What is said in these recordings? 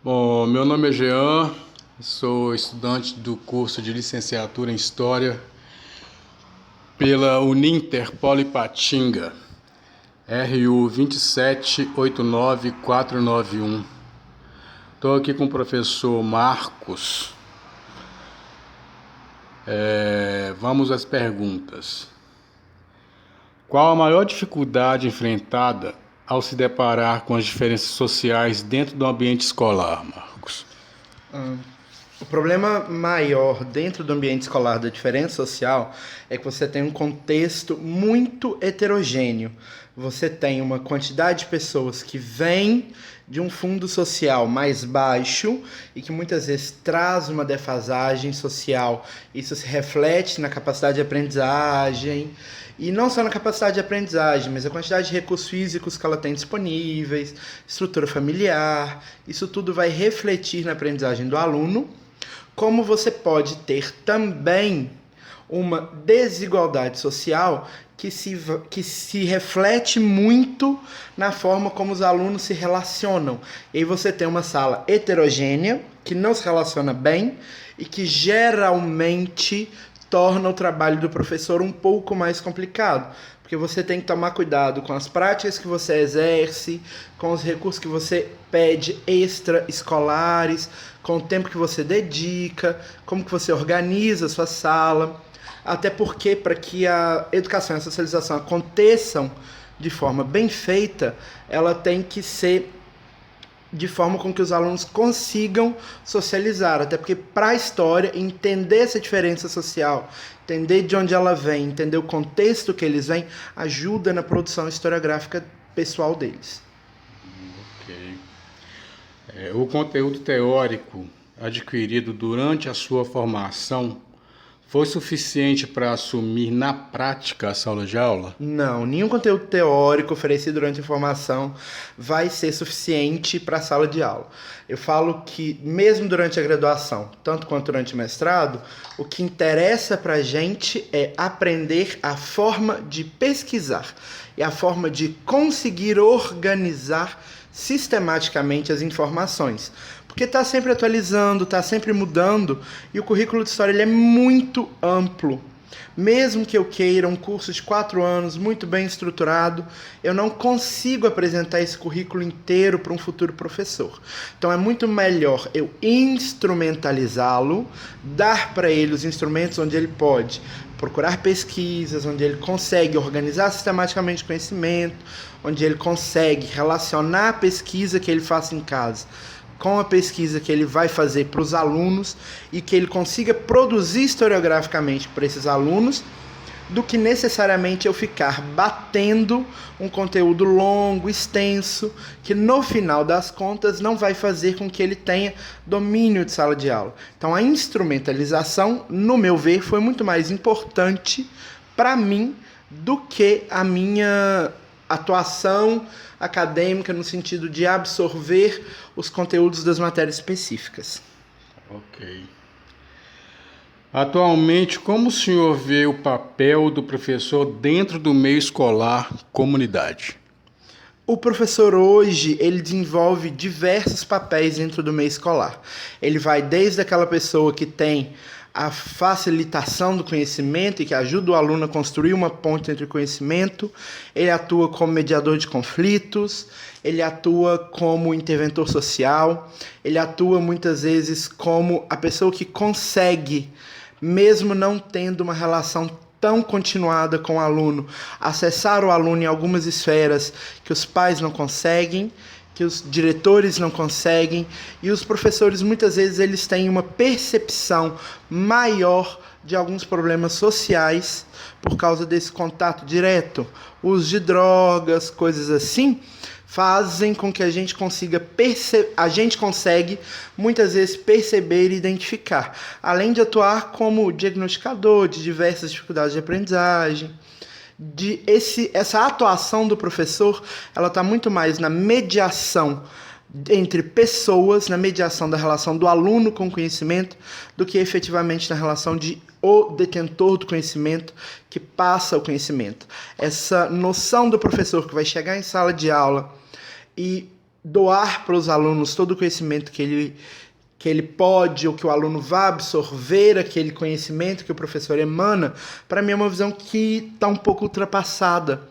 Bom, meu nome é Jean, sou estudante do curso de licenciatura em História pela Uninter Polipatinga, RU 2789491. Estou aqui com o professor Marcos. Vamos às perguntas. Qual a maior dificuldade enfrentada ao se deparar com as diferenças sociais dentro do ambiente escolar, Marcos? O problema maior dentro do ambiente escolar da diferença social é que você tem um contexto muito heterogêneo. Você tem uma quantidade de pessoas que vêm de um fundo social mais baixo e que muitas vezes traz uma defasagem social. Isso se reflete na capacidade de aprendizagem, e não só na capacidade de aprendizagem, mas a quantidade de recursos físicos que ela tem disponíveis, estrutura familiar. Isso tudo vai refletir na aprendizagem do aluno. Como você pode ter também uma desigualdade social que se reflete muito na forma como os alunos se relacionam. E aí você tem uma sala heterogênea, que não se relaciona bem e que geralmente torna o trabalho do professor um pouco mais complicado. Porque você tem que tomar cuidado com as práticas que você exerce, com os recursos que você pede extra-escolares, com o tempo que você dedica, como que você organiza a sua sala. Até porque, para que a educação e a socialização aconteçam de forma bem feita, ela tem que ser de forma com que os alunos consigam socializar. Até porque, para a história, entender essa diferença social, entender de onde ela vem, entender o contexto que eles vêm, ajuda na produção historiográfica pessoal deles. Ok. O conteúdo teórico adquirido durante a sua formação foi suficiente para assumir na prática a sala de aula? Não, nenhum conteúdo teórico oferecido durante a formação vai ser suficiente para a sala de aula. Eu falo que, mesmo durante a graduação, tanto quanto durante o mestrado, o que interessa para a gente é aprender a forma de pesquisar e a forma de conseguir organizar sistematicamente as informações. Porque está sempre atualizando, está sempre mudando, e o currículo de História ele é muito amplo. Mesmo que eu queira um curso de 4 anos muito bem estruturado, eu não consigo apresentar esse currículo inteiro para um futuro professor. Então é muito melhor eu instrumentalizá-lo, dar para ele os instrumentos onde ele pode procurar pesquisas, onde ele consegue organizar sistematicamente o conhecimento, onde ele consegue relacionar a pesquisa que ele faça em casa com a pesquisa que ele vai fazer para os alunos e que ele consiga produzir historiograficamente para esses alunos, do que necessariamente eu ficar batendo um conteúdo longo, extenso, que no final das contas não vai fazer com que ele tenha domínio de sala de aula. Então a instrumentalização, no meu ver, foi muito mais importante para mim do que a minha atuação acadêmica no sentido de absorver os conteúdos das matérias específicas. Ok. Atualmente, como o senhor vê o papel do professor dentro do meio escolar, comunidade? O professor hoje, ele desenvolve diversos papéis dentro do meio escolar. Ele vai desde aquela pessoa que tem a facilitação do conhecimento e que ajuda o aluno a construir uma ponte entre o conhecimento. Ele atua como mediador de conflitos, ele atua como interventor social, ele atua muitas vezes como a pessoa que consegue, mesmo não tendo uma relação tão continuada com o aluno, acessar o aluno em algumas esferas que os pais não conseguem, que os diretores não conseguem, e os professores muitas vezes eles têm uma percepção maior de alguns problemas sociais por causa desse contato direto. Uso de drogas, coisas assim, fazem com que a gente consegue muitas vezes perceber e identificar, além de atuar como diagnosticador de diversas dificuldades de aprendizagem. Essa atuação do professor, ela está muito mais na mediação entre pessoas, na mediação da relação do aluno com o conhecimento, do que efetivamente na relação de o detentor do conhecimento que passa o conhecimento. Essa noção do professor que vai chegar em sala de aula e doar para os alunos todo o conhecimento que ele pode, ou que o aluno vai absorver aquele conhecimento que o professor emana, para mim é uma visão que está um pouco ultrapassada.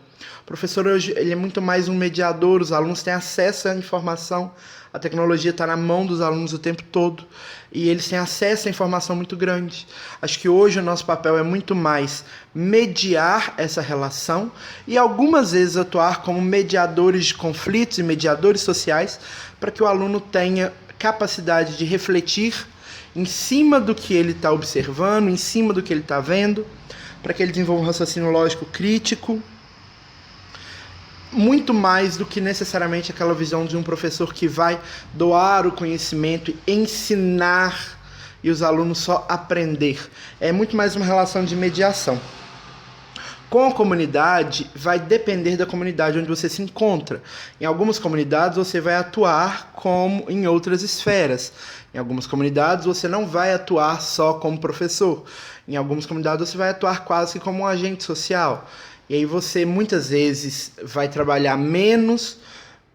O professor hoje ele é muito mais um mediador, os alunos têm acesso à informação, a tecnologia está na mão dos alunos o tempo todo, e eles têm acesso à informação muito grande. Acho que hoje o nosso papel é muito mais mediar essa relação e algumas vezes atuar como mediadores de conflitos e mediadores sociais para que o aluno tenha capacidade de refletir em cima do que ele está observando, em cima do que ele está vendo, para que ele desenvolva um raciocínio lógico crítico, muito mais do que necessariamente aquela visão de um professor que vai doar o conhecimento e ensinar e os alunos só aprender. É muito mais uma relação de mediação. Com a comunidade, vai depender da comunidade onde você se encontra. Em algumas comunidades, você vai atuar como em outras esferas. Em algumas comunidades, você não vai atuar só como professor. Em algumas comunidades, você vai atuar quase que como um agente social. E aí você, muitas vezes, vai trabalhar menos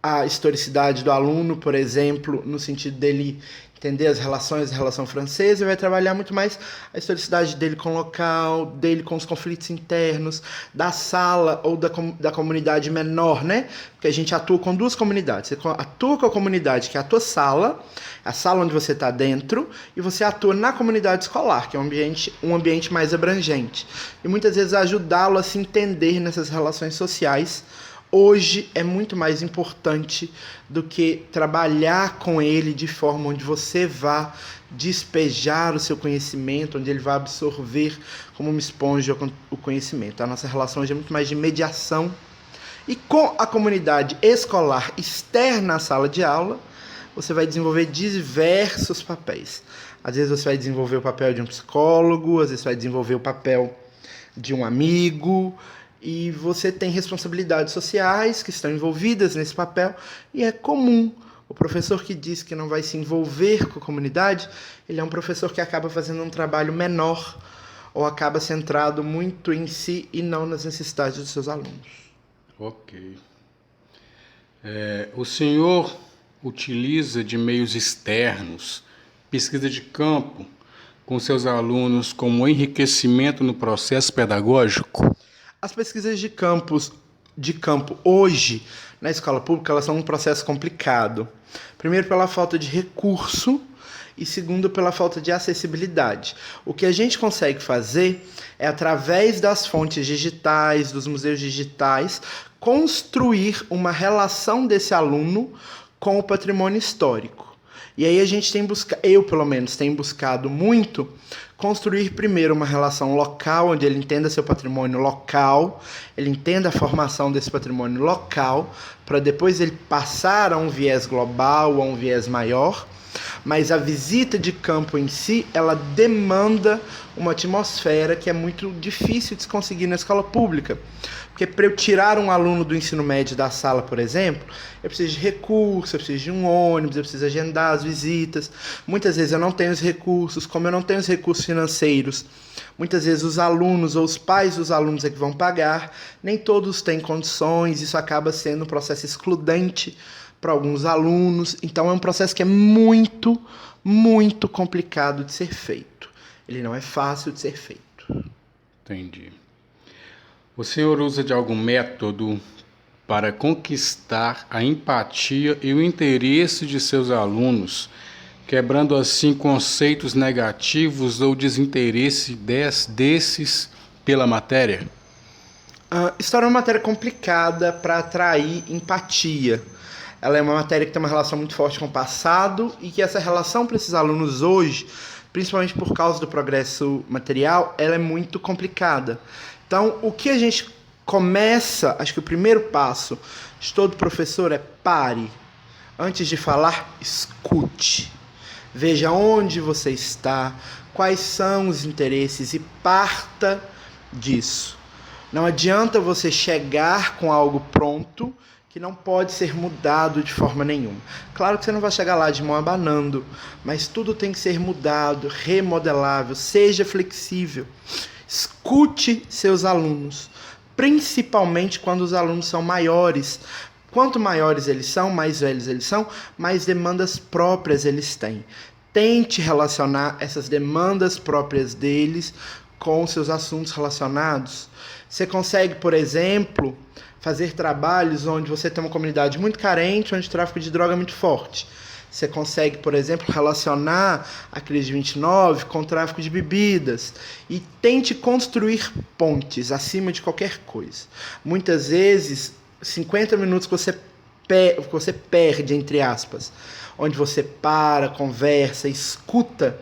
a historicidade do aluno, por exemplo, no sentido dele entender as relações da relação francesa, e vai trabalhar muito mais a historicidade dele com o local, dele com os conflitos internos, da sala ou da comunidade menor, né? Porque a gente atua com duas comunidades. Você atua com a comunidade, que é a tua sala, a sala onde você está dentro, e você atua na comunidade escolar, que é um ambiente mais abrangente. E muitas vezes ajudá-lo a se entender nessas relações sociais, hoje é muito mais importante do que trabalhar com ele de forma onde você vá despejar o seu conhecimento, onde ele vai absorver como uma esponja o conhecimento. A nossa relação hoje é muito mais de mediação. E com a comunidade escolar externa à sala de aula, você vai desenvolver diversos papéis. Às vezes você vai desenvolver o papel de um psicólogo, às vezes você vai desenvolver o papel de um amigo, e você tem responsabilidades sociais que estão envolvidas nesse papel, e é comum. O professor que diz que não vai se envolver com a comunidade, ele é um professor que acaba fazendo um trabalho menor, ou acaba centrado muito em si e não nas necessidades dos seus alunos. Ok. O senhor utiliza de meios externos, pesquisa de campo, com seus alunos como enriquecimento no processo pedagógico? As pesquisas de campo hoje, na escola pública, elas são um processo complicado. Primeiro, pela falta de recurso, e segundo, pela falta de acessibilidade. O que a gente consegue fazer é, através das fontes digitais, dos museus digitais, construir uma relação desse aluno com o patrimônio histórico. E aí a gente eu pelo menos tenho buscado muito construir primeiro uma relação local, onde ele entenda seu patrimônio local, ele entenda a formação desse patrimônio local, para depois ele passar a um viés global, a um viés maior. Mas a visita de campo em si, ela demanda uma atmosfera que é muito difícil de se conseguir na escola pública. Porque para eu tirar um aluno do ensino médio da sala, por exemplo, eu preciso de recursos, eu preciso de um ônibus, eu preciso agendar as visitas. Muitas vezes eu não tenho os recursos, como eu não tenho os recursos financeiros, muitas vezes os alunos ou os pais dos alunos é que vão pagar, nem todos têm condições, isso acaba sendo um processo excludente para alguns alunos. Então é um processo que é muito, muito complicado de ser feito. Ele não é fácil de ser feito. Entendi. O senhor usa de algum método para conquistar a empatia e o interesse de seus alunos, quebrando assim conceitos negativos ou desinteresse desses pela matéria? História é uma matéria complicada para atrair empatia. Ela é uma matéria que tem uma relação muito forte com o passado, e que essa relação para esses alunos hoje, principalmente por causa do progresso material, ela é muito complicada. Então, o que a gente começa, acho que o primeiro passo de todo professor é pare. Antes de falar, escute. Veja onde você está, quais são os interesses e parta disso. Não adianta você chegar com algo pronto que não pode ser mudado de forma nenhuma. Claro que você não vai chegar lá de mão abanando, mas tudo tem que ser mudado, remodelável, seja flexível. Escute seus alunos, principalmente quando os alunos são maiores, Quanto maiores eles são, mais velhos eles são, mais demandas próprias eles têm. Tente relacionar essas demandas próprias deles com seus assuntos relacionados. Você consegue, por exemplo, fazer trabalhos onde você tem uma comunidade muito carente, onde o tráfico de droga é muito forte. Você consegue, por exemplo, relacionar a crise de 29 com o tráfico de bebidas. E tente construir pontes acima de qualquer coisa. Muitas vezes, 50 minutos que você perde, entre aspas, onde você para, conversa, escuta,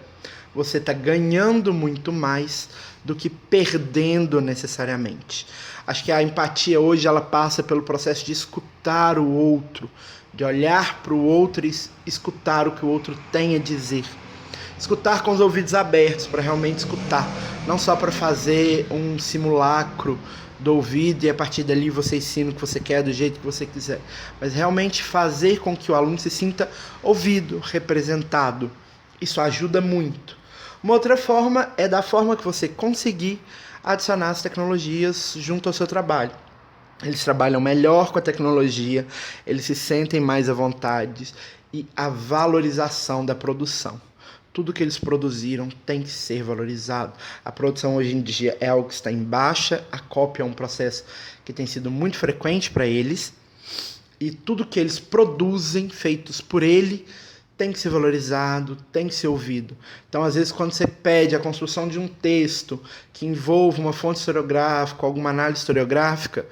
você está ganhando muito mais do que perdendo necessariamente. Acho que a empatia hoje ela passa pelo processo de escutar o outro, de olhar para o outro e escutar o que o outro tem a dizer. Escutar com os ouvidos abertos, para realmente escutar, não só para fazer um simulacro do ouvido e a partir dali você ensina o que você quer do jeito que você quiser, mas realmente fazer com que o aluno se sinta ouvido, representado. Isso ajuda muito. Uma outra forma é da forma que você conseguir adicionar as tecnologias junto ao seu trabalho. Eles trabalham melhor com a tecnologia, eles se sentem mais à vontade e a valorização da produção. Tudo que eles produziram tem que ser valorizado. A produção hoje em dia é algo que está em baixa, a cópia é um processo que tem sido muito frequente para eles e tudo que eles produzem, feitos por ele, tem que ser valorizado, tem que ser ouvido. Então, às vezes, quando você pede a construção de um texto que envolva uma fonte historiográfica, alguma análise historiográfica,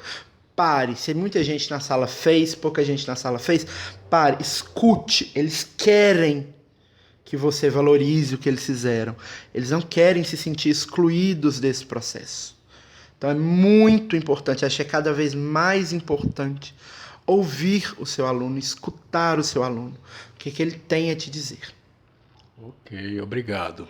pare. Se muita gente na sala fez, pouca gente na sala fez, pare, escute. Eles querem que você valorize o que eles fizeram. Eles não querem se sentir excluídos desse processo. Então, é muito importante, acho que é cada vez mais importante ouvir o seu aluno, escutar o seu aluno, o que ele tem a te dizer. Ok, obrigado.